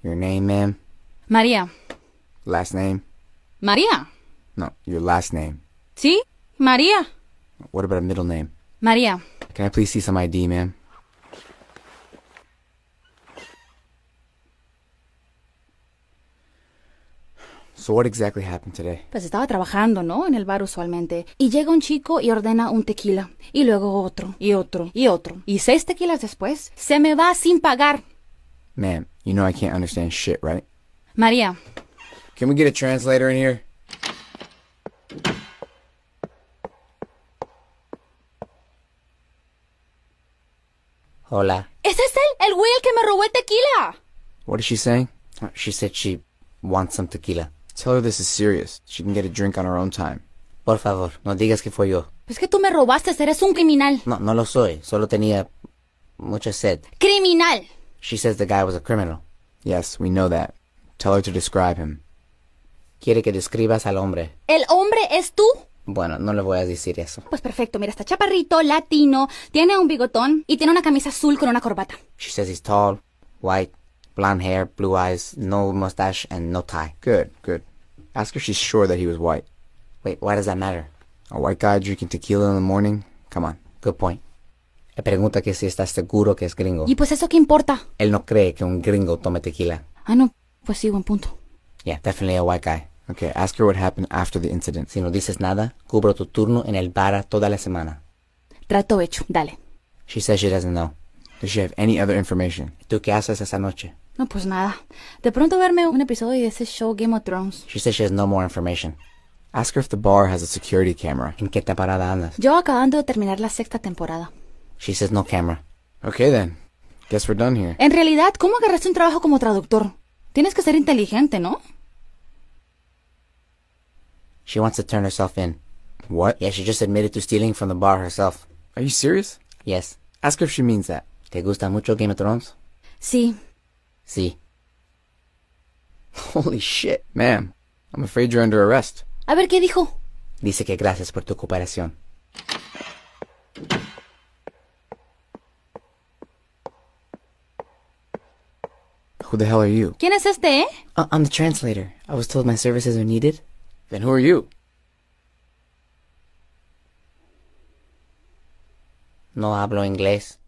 Your name, ma'am? María. Last name? María. No, your last name. ¿Sí? María. What about a middle name? María. Can I please see some ID, ma'am? So what exactly happened today? Pues estaba trabajando, ¿no? En el bar usualmente. Y llega un chico y ordena un tequila. Y luego otro, y otro, y otro. Y 6 tequilas después, se me va sin pagar. Ma'am, you know I can't understand shit, right? María. Can we get a translator in here? Hola. ¿Ese es él? El güey el que me robó el tequila. What is she saying? She said she wants some tequila. Tell her this is serious. She can get a drink on her own time. Por favor, no digas que fue yo. Pues que tú me robaste, eres un criminal. No, no lo soy. Solo tenía mucha sed. ¡Criminal! She says the guy was a criminal. Yes, we know that. Tell her to describe him. Quiere que describas al hombre. ¿El hombre es tú? Bueno, no le voy a decir eso. Pues perfecto, mira, está chaparrito, latino, tiene un bigotón y tiene una camisa azul con una corbata. She says he's tall, white, blonde hair, blue eyes, no mustache, and no tie. Good, good. Ask her if she's sure that he was white. Wait, why does that matter? A white guy drinking tequila in the morning? Come on. Good point. Le pregunta que si estás seguro que es gringo. ¿Y pues eso qué importa? Él no cree que un gringo tome tequila. Ah, no, pues sí, buen punto. Yeah, definitely a white guy. Okay, ask her what happened after the incident. Si no dices nada, cubro tu turno en el bar toda la semana. Trato hecho, dale. She says she doesn't know. Does she have any other information? ¿Tú qué haces esa noche? No, pues nada. De pronto verme un episodio de ese show Game of Thrones. She says she has no more information. Ask her if the bar has a security camera. ¿En qué temporada andas? Yo acabando de terminar la 6ª temporada. She says no camera. Okay then. Guess we're done here. En realidad, ¿cómo agarraste un trabajo como traductor? Tienes que ser inteligente, ¿no? She wants to turn herself in. What? Yeah, she just admitted to stealing from the bar herself. Are you serious? Yes. Ask her if she means that. ¿Te gusta mucho Game of Thrones? Sí. Sí. Holy shit. Ma'am, I'm afraid you're under arrest. A ver, ¿qué dijo? Dice que gracias por tu cooperación. Who the hell are you? ¿Quién es este, I'm the translator. I was told my services are needed. Then who are you? No hablo inglés.